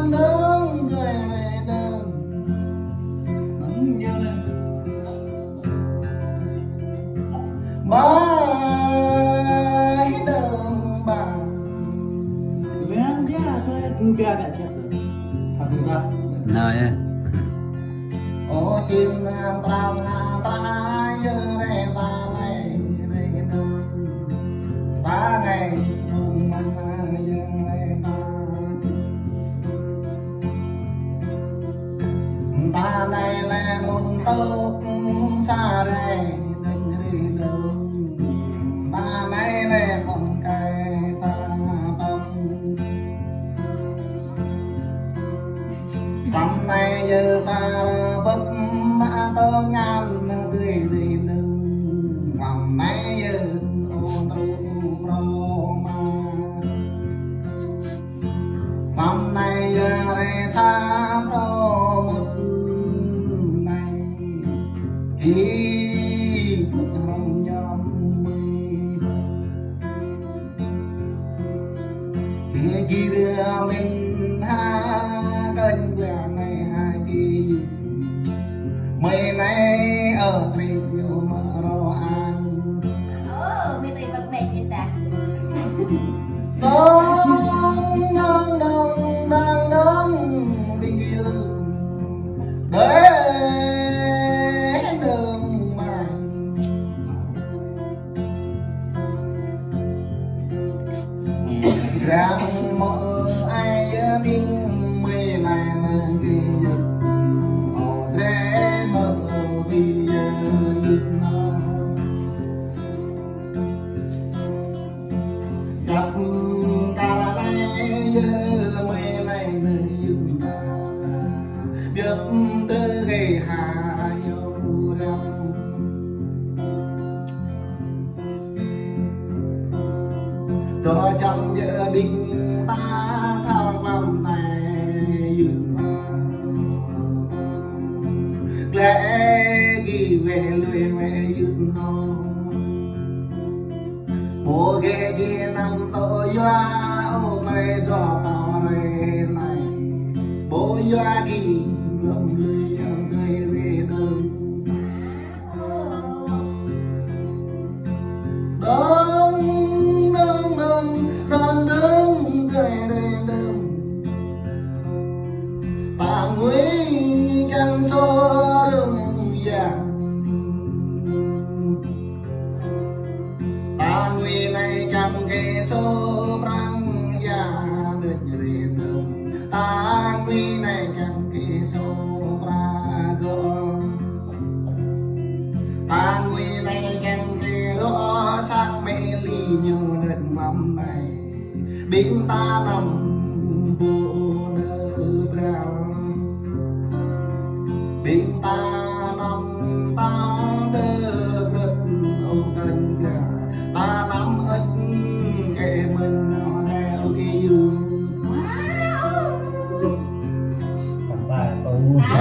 đang đứng người này đường mãi đường bằng Vén dia tôi cứ bia mẹ chết rồi. Thật ra. Này. ô chim trăng ta giờ này ta này đường ta này cùng giờ này ta này là một tốc xa đây đừng đi đường ta này là con cây xa tâm năm nay giờ ta bất mã tơ ngàn tươi đi đừng năm nay giờ ôn tru pro ma năm nay giờ re xa pro một ngày khi một hồng nhom khi kia mình ha cơn già này hai kỳ mấy nay ở review mà rõ ăn Mấy tay bật mệt vậy ta. đang đi kia để đường mà rằng mơ ai biết mấy này là gì để mơ vì gặp cả đây giờ mấy này biết từ ngày hà nhau rằng cho chẳng giờ định ta thao lòng này dừng lẽ ghi về lười về dừng nó bố ghê ghê năm tội doa ô mê cho tao này bố doa ghi lòng lười người về đường đông đứng người về đường bà nguy căn số đường vàng bà nguy này căn cái số răng già được về đường ta nguy này căn cái số ra gom ta nguy này căn cái đó sang mẹ ly nhiều đợt mầm này biến ta nằm vô nơ brao biến ta nằm ta đơ đất ô cần gà ta nắm ít kệ mình đeo cái dương Còn bài tôi có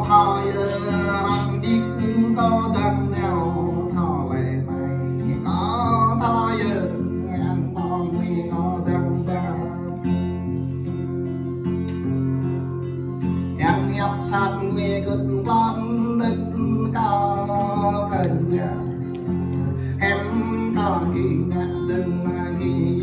thôi rằng biết có đằng nào thò lại mày có thôi ăn con mi có đằng ta ăn nhấp sát nguy cực con đứt có cần nhà em có gì ngã đừng mà ghi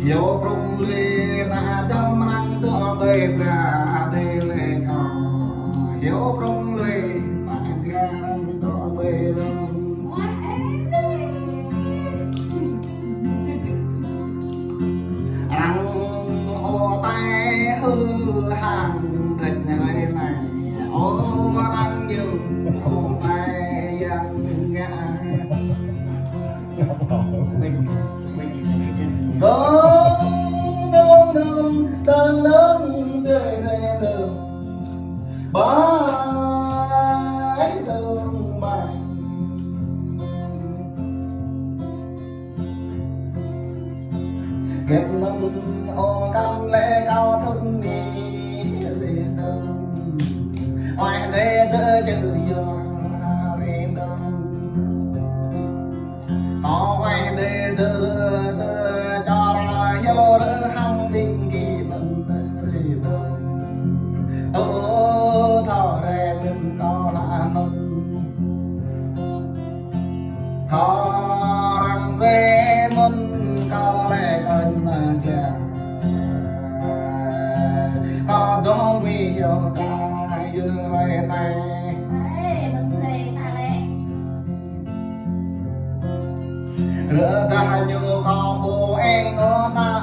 vô rung lê là đâm răng to bề ra đây lệ có vô rung lê mà ra to bề ra ăn ô tay hư hàng thịt này ô ăn nhiều ô tay dân ngã đứng đời này đường bãi đường bài nghiệp nông ô cam lễ cao thân ni liền đâu ngoài đây đỡ chữ giờ liền đâu có ngoài đây đỡ cho ra vô đỡ hăng đinh kỳ mình liền đâu ô thọ đây mình có là nông thọ rằng về mình có lẽ cần mà kìa có đó vì hiểu ta dương về này Ê, mình thề ta nè. rửa ta như con bố em nó na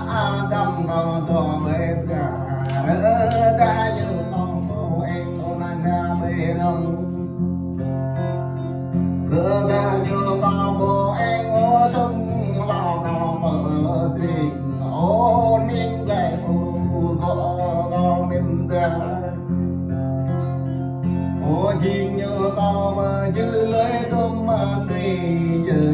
đâm nó to về cả rửa ta như con bố em nó na về đông rửa ta như con bố em nó sông lao nó mở tình ô ninh gầy ô có mình ra ô nhìn như con mà dư lưới tôm mà đi giờ